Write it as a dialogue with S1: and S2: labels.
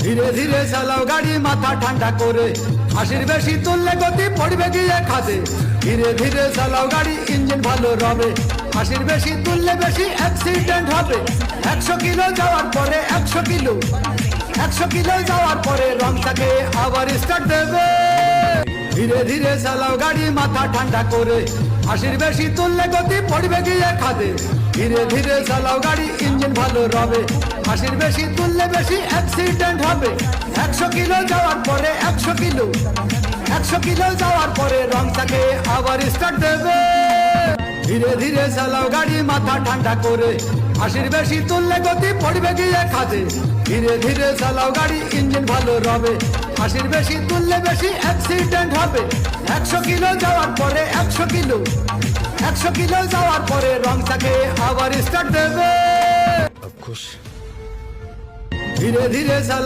S1: ধীরে ধীরে চালাও গাড়ি মাথা ঠান্ডা করে, আশির বেশি তুললে গতি পড়বে গিয়ে খাদে। ধীরে ধীরে চালাও গাড়ি, ইঞ্জিন ভালো রবে, আশির বেশি তুললে বেশি অ্যাক্সিডেন্ট হবে। 100 কিলো যাওয়ার পরে 100 কিলো যাওয়ার পরে রংটাকে আবার স্টার্ট দেবে। ধীরে ধীরে চালাও গাড়ি মাথা ঠান্ডা করে, আশির বেশি তুললে গতি পড়বে গিয়ে খাদে। ধীরে ধীরে চালাও গাড়ি, ইঞ্জিন ভালো রবে, আশির বেশি তুললে বেশি অ্যাক্সিডেন্ট হবে। 100 কিলো যাওয়ার পরে 100 কিলো যাওয়ার পরে রংটাকে আবার স্টার্ট দেবে। ধীরে ধীরে চালাও গাড়ি মাথা ঠান্ডা করে, আশির বেশি তুললে গতি পড়বে গিয়ে খাদে। ধীরে ধীরে চালাও গাড়ি, ইঞ্জিন ভালো রবে, আশির বেশি তুললে বেশি অ্যাক্সিডেন্ট হবে। 100 কিলো যাওয়ার পরে 100 কিলো যাওয়ার পরে রংটাকে আবার স্টার্ট দেবে। ধীরে ধীরে চালাও।